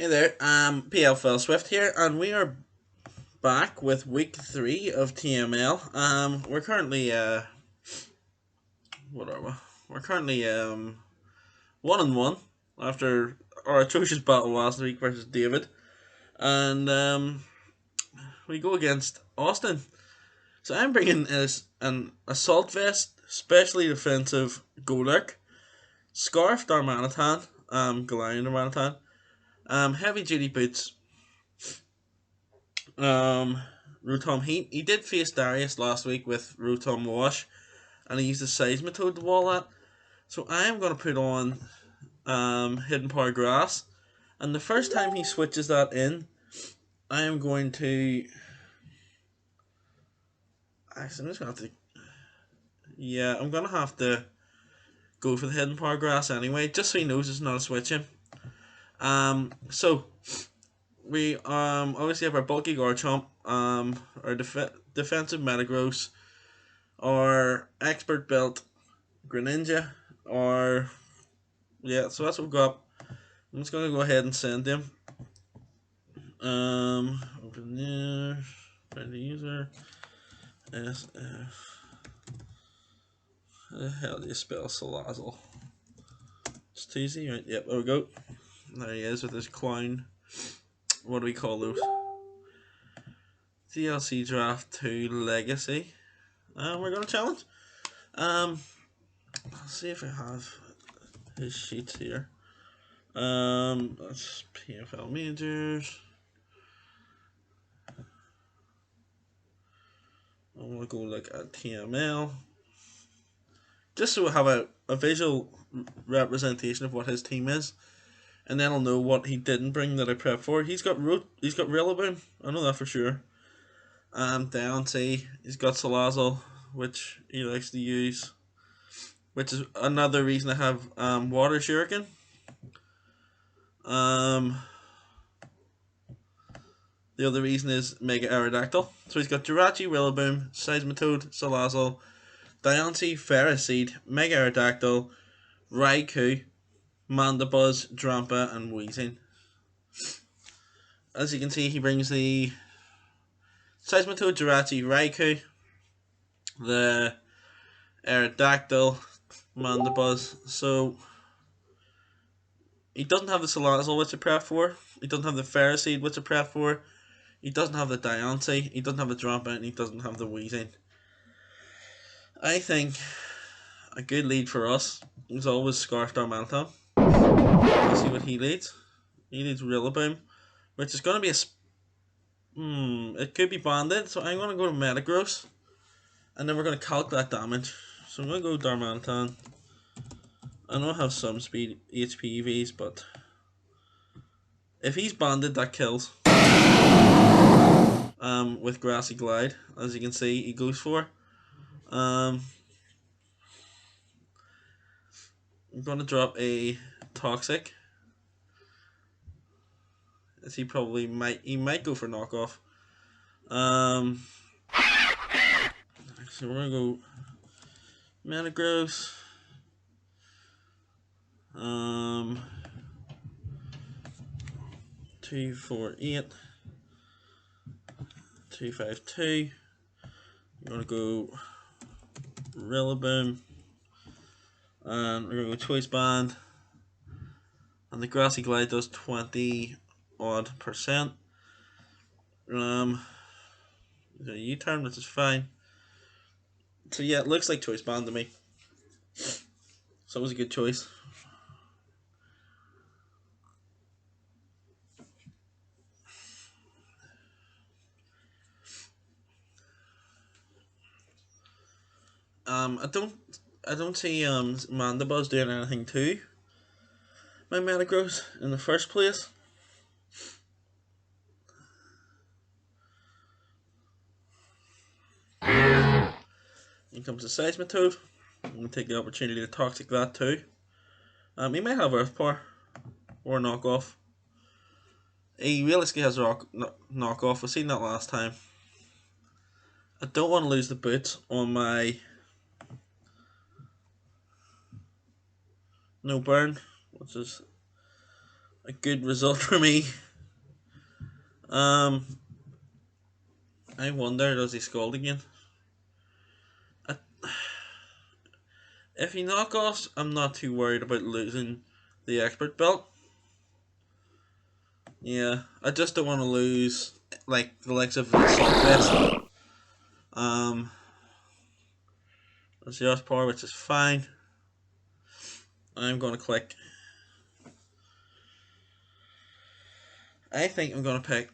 Hey there, PL Swift here, and we are back with week 3 of TML. We're currently, what are we? We're currently, 1-1 after our atrocious battle last week versus David, and, we go against Austin. So I'm bringing an assault vest, specially defensive Golurk, scarf Darmanitan, Galarian Darmanitan, heavy duty boots, Rotom Heat. He did face Darius last week with Rotom Wash, and he used the Seismitoad to wall that. So I am going to put on Hidden Power Grass, and the first time he switches that in, I am going to. Actually, I'm just going to have to. Yeah, I'm going to have to go for the Hidden Power Grass anyway, just so he knows it's not a switching. So we obviously have our bulky Garchomp, our defensive Metagross, our expert built Greninja, or yeah, so that's what we've got. I'm just gonna go ahead and send him. Open there, find the user. SF. How the hell do you spell Salazzle? It's too easy, right? Yep, there we go. There he is with his clown. What do we call those? DLC Draft 2 Legacy. We're gonna challenge. Let's see if I have his sheets here. That's PFL Majors. I'm gonna go look at TML. Just so we have a visual representation of what his team is. And then I'll know what he didn't bring that I prepped for. He's got Rillaboom, I know that for sure. Deontay, he's got Salazzle, which he likes to use. Which is another reason I have Water Shuriken. The other reason is Mega Aerodactyl. So he's got Jirachi, Rillaboom, Seismitoad, Salazzle, Diancie, Ferroseed, Mega Aerodactyl, Raikou, Mandibuzz, Drampa, and Weezing. As you can see, he brings the Seismitoad, Jirachi, Raikou, the Aerodactyl, Mandibuzz. So he doesn't have the Salazzle, which I prep for. He doesn't have the Ferroseed, which I prep for. He doesn't have the Diancie. He doesn't have the Drampa, and he doesn't have the Weezing. I think a good lead for us is always Scarf Darmanitan. Let's see what he leads. He leads Rillaboom, which is going to be it could be banded, so I'm going to go to Metagross, and then we're going to calculate damage. So I'm going to go Darmanitan. I know I have some speed HP EVs, but if he's banded, that kills. With Grassy Glide, as you can see, he goes for. I'm going to drop a Toxic, as he probably might go for knockoff. So we're gonna go Metagross. 248, 252. We're gonna go Rillaboom, and we're gonna go Choice Band, and the Grassy Glide does 20 odd percent. The U-turn, which is fine. So yeah, it looks like Choice Band to me. So it was a good choice. I don't see Mandibuzz doing anything to my Metagross in the first place. Here comes the Seismitoad. I'm going to take the opportunity to Toxic that too. He might have Earth Power or knockoff. He realistically has knockoff. We've seen that last time. I don't want to lose the boots on my No Burn, which is a good result for me. Um, I wonder, does he scold again? I, if he knockoffs, I'm not too worried about losing the expert belt. Yeah, I just don't want to lose like the likes of the Saltfest. Um, Zero's power, which is fine. I'm going to click. I think I'm going to pick.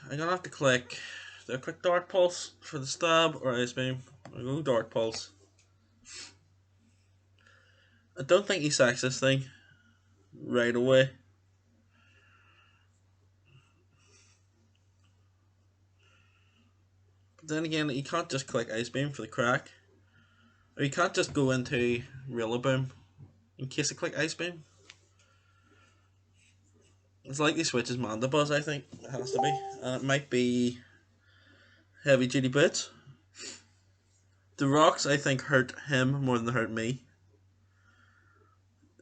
I'm going to have to click. Do I click Dart Pulse for the stab or Ice Beam? I'll go Dart Pulse. I don't think he sacks this thing right away. But then again, you can't just click Ice Beam for the crack. Or you can't just go into Rillaboom in case I click Ice Beam. It's likely switches Mandibuzz, I think. It has to be. And it might be Heavy Duty Boots. The rocks, I think, hurt him more than they hurt me.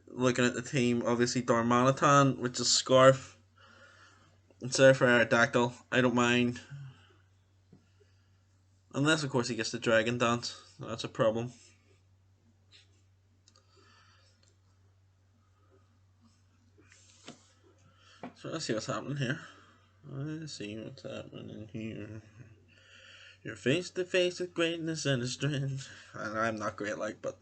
Looking at the team, obviously Darmanitan, which is Scarf. Instead for Aerodactyl, I don't mind. Unless, of course, he gets the Dragon Dance. That's a problem. So let's see what's happening here. Let's see what's happening here. You're face to face with greatness and strength. And I'm not great, like, but.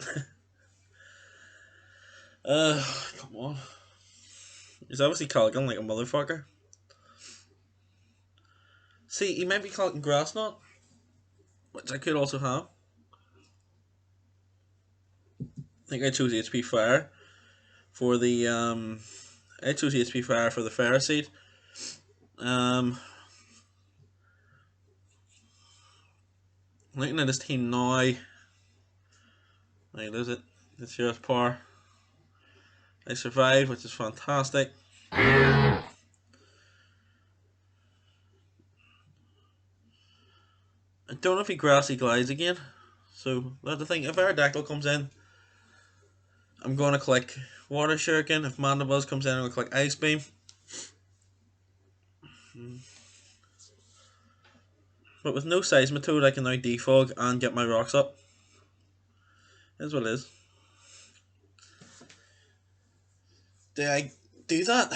Come on. He's obviously calling like a motherfucker. See, he might be calling Grass Knot, which I could also have. I think I chose HP Fire for the I chose HP Fire for the Ferroseed. Looking at his team now. Right, is it? It's Hero's Power. I survived, which is fantastic. I don't know if he Grassy Glides again. So that's the thing. If Aerodactyl comes in, I'm going to click Water Shuriken. If Mandibuzz comes in, I'm going to click Ice Beam. But with no Seismitoad, I can now defog and get my rocks up. That's what it is. Do I do that?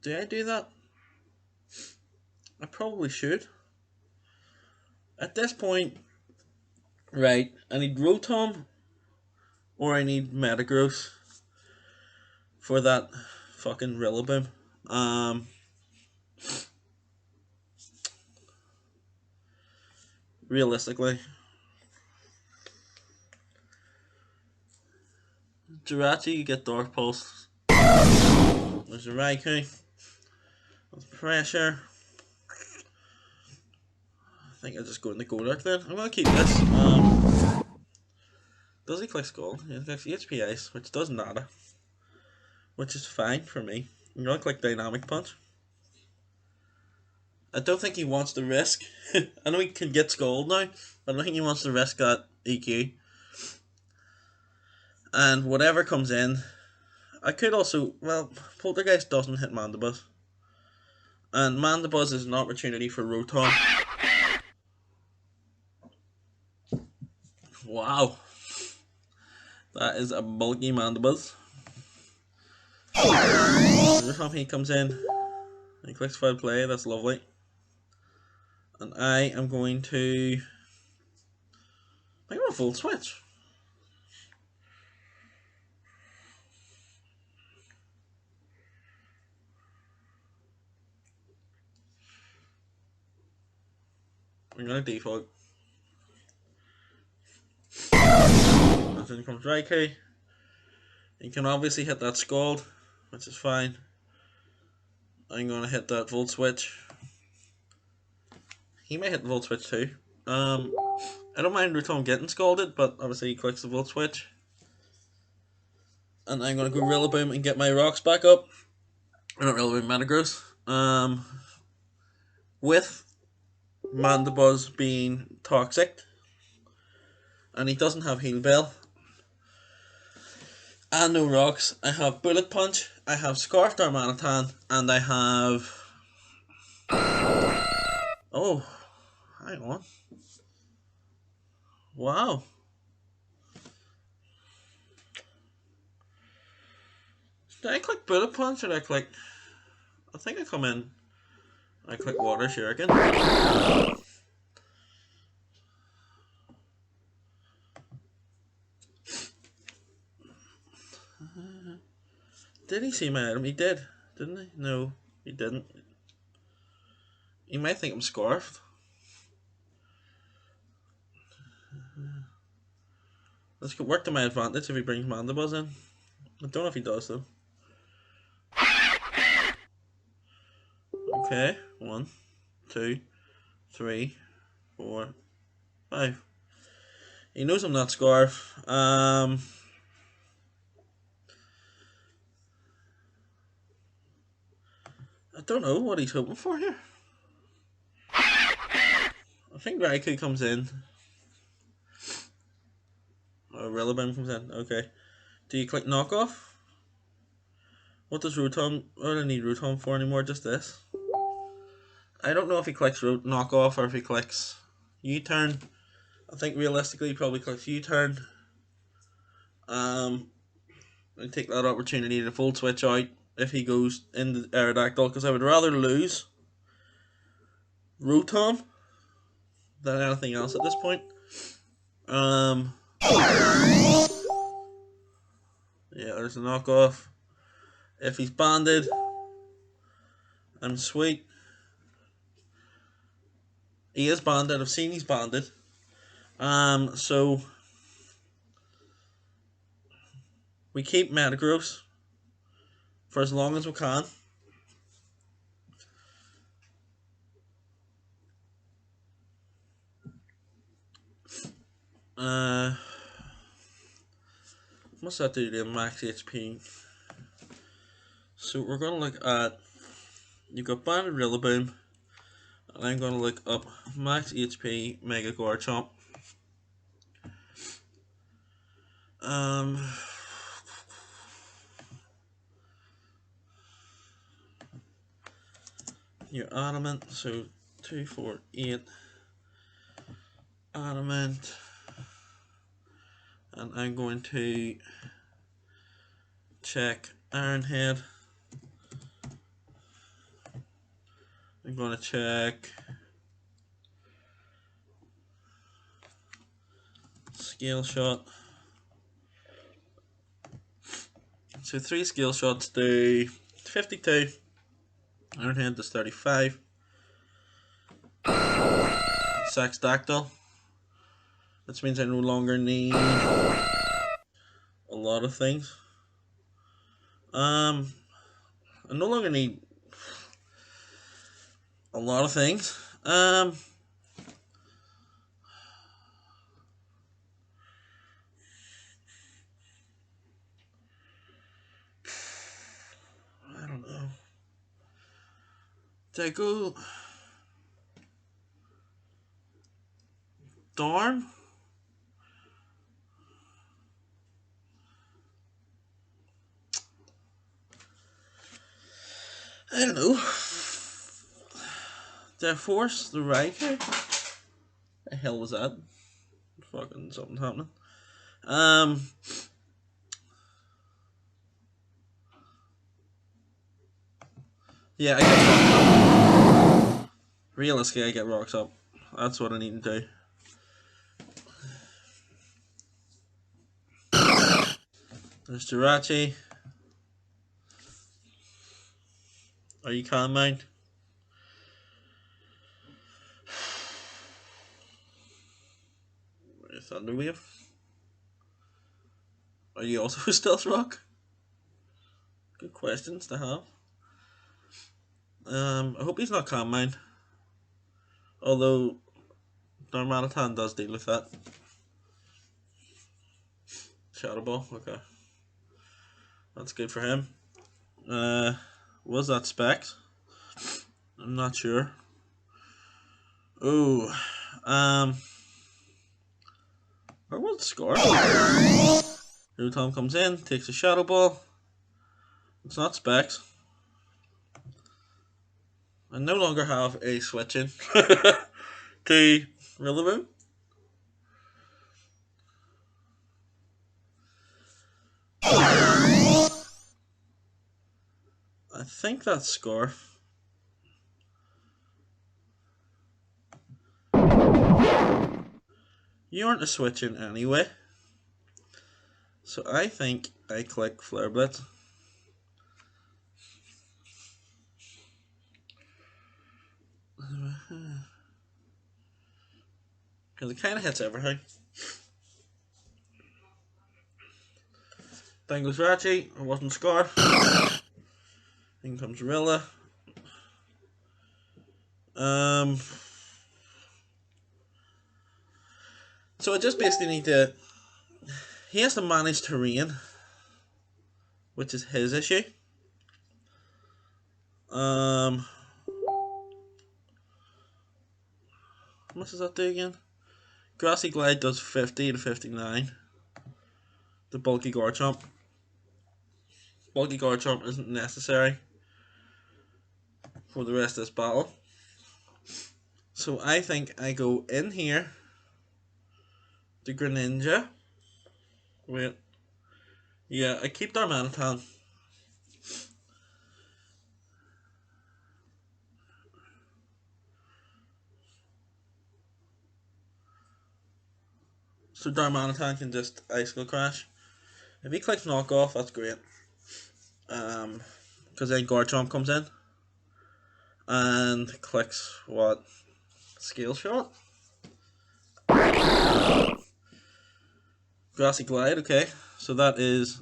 Do I do that? I probably should. At this point, right, I need Rotom or I need Metagross for that fucking Rillaboom. Realistically, Jirachi, you get Dark Pulse. There's a Raikou. With pressure. I think I'll just go in the Golurk then. I'm gonna keep this. Does he click Scald? He clicks HP Ice, which does nada. Which is fine for me. I'm gonna click Dynamic Punch. I don't think he wants to risk. I know he can get Scald now, but I don't think he wants to risk that EQ. And whatever comes in, I could also, well, Poltergeist doesn't hit Mandibuzz. And Mandibuzz is an opportunity for Rotom. Wow. That is a bulky Mandibuzz. Rotom he comes in. He clicks Foul Play, that's lovely. And I am going to... I'm going to Volt Switch. I'm going to default. And then comes Raikou. You can obviously hit that Scald, which is fine. I'm going to hit that Volt Switch. He may hit the Volt Switch too. I don't mind Rotom getting scalded, but obviously he clicks the Volt Switch. And I'm going to go Rillaboom and get my rocks back up. Or not Rillaboom, Metagross. With Mandibuzz being toxic. And he doesn't have Heal Bell. And no rocks. I have Bullet Punch, I have Scarf Darmanitan, and I have. Oh, hang on. Wow. Did I click Bullet Punch or did I click. I think I come in. I click Water Shuriken. Did he see my item? He did, didn't he? No, he didn't. He might think I'm scarfed. Let's go work to my advantage if he brings Mandibuzz in. I don't know if he does though. Okay, 1, 2, 3, 4, 5. He knows I'm not Scarf. I don't know what he's hoping for here. I think Raikou comes in. Or Rillaboom comes in. Okay. Do you click knockoff? What does Rotom? I don't need Rotom for anymore. Just this. I don't know if he clicks knockoff or if he clicks U-turn. I think realistically he probably clicks U-turn. I take that opportunity to full switch out if he goes into Aerodactyl because I would rather lose Rotom than anything else at this point. Yeah, there's a knockoff. If he's banded, I'm sweet. He is banded. I've seen he's banded. So we keep Metagross for as long as we can. What's that do to max HP? So we're gonna look at. You've got banded Rillaboom, and I'm gonna look up max HP Mega Garchomp. Your adamant, so 2, 4, 8 adamant, and I'm going to check Iron Head. I'm going to check Scale Shot. So 3 Scale Shots do 52. Iron Head does 35. Saxdactyl. This means I no longer need a lot of things. I no longer need a lot of things. I don't know. Did I go Darn? I don't know. Did I force the Raikou? The hell was that? Fucking something happening. Yeah, I get rocks up. Realistically, I get rocks up. That's what I need to do. There's Jirachi. Are you calm, mind? Thunderwave. Are you also a Stealth Rock? Good questions to have. I hope he's not calm, mind. Although Darmanitan does deal with that. Shadow Ball, okay. That's good for him. Was that Specs? I'm not sure. Oh, where was the score? Here Tom comes in, takes a shadow ball. It's not specs. I no longer have a switching to Rillaboom. I think that's Scarf. You aren't a switching anyway. So I think I click Flare Blitz. Because it kind of hits everything. Then goes Rachi. It wasn't Scarf. In comes Rilla. So I just basically need to... He has to manage terrain, which is his issue. How much does that do again? Grassy Glide does 50 to 59. The Bulky Garchomp. Bulky Garchomp isn't necessary for the rest of this battle. So I think I go in here to Greninja. Wait. Yeah, I keep Darmanitan. So Darmanitan can just Icicle Crash. If he clicks Knockoff, that's great. Because then Garchomp comes in and clicks what? Scale Shot? Grassy Glide, okay. So that is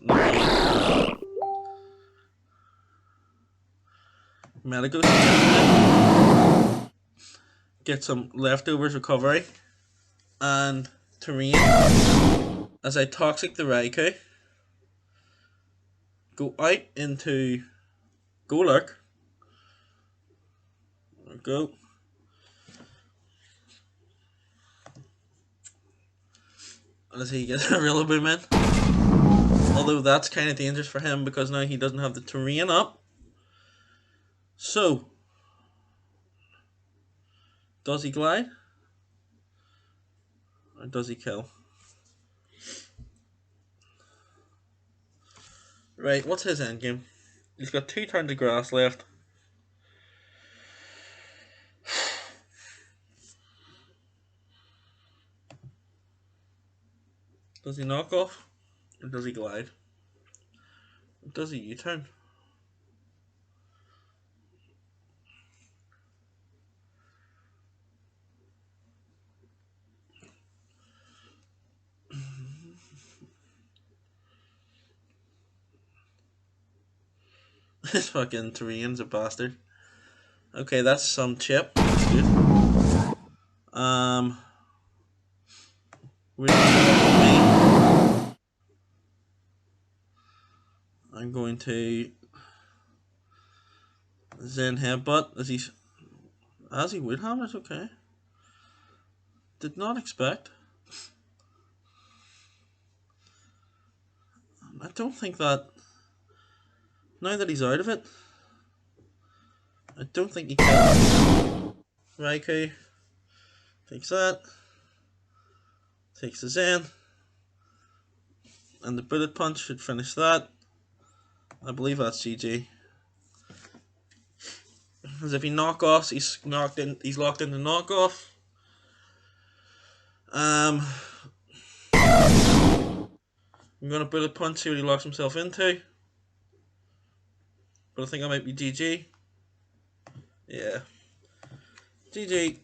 Metagross. Get some leftovers recovery and terrain as I toxic the Raikou. Go out into Golurk. There we go. As he gets a Rillaboom in. Although that's kind of dangerous for him because now he doesn't have the terrain up. So, does he glide? Or does he kill? Right, what's his endgame? He's got 2 turns of grass left. Does he knock off? Or does he glide? Or does he U-turn? This fucking terrain's a bastard. Okay, that's some chip. That's good. I'm going to Zen Headbutt as he would hammers, okay. Did not expect. I don't think that now that he's out of it, I don't think he can. Raikou takes that. Takes the Zen. And the Bullet Punch should finish that. I believe that's GG. As if he knockoffs, he's locked in the knockoff. I'm gonna Bullet Punch, see what he locks himself into. But I think I might be GG. Yeah. GG.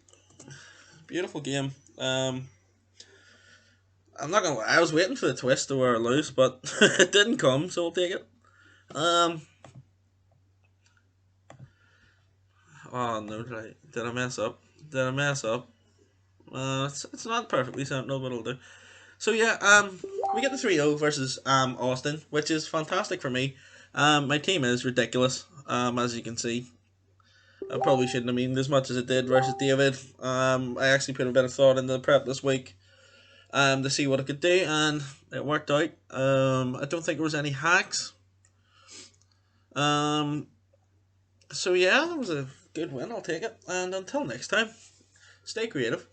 Beautiful game. I'm not gonna lie, I was waiting for the twist to wear loose, but it didn't come, so we'll take it. Oh no, did I mess up? Did I mess up? It's not perfectly sentinel, but it'll do. So yeah, we get the 3-0 versus Austin, which is fantastic for me. My team is ridiculous, as you can see. I probably shouldn't have meaned as much as it did versus David. I actually put a bit of thought into the prep this week. to see what it could do, and it worked out. I don't think there was any hacks. Um, so yeah, it was a good win. I'll take it. And until next time, stay creative.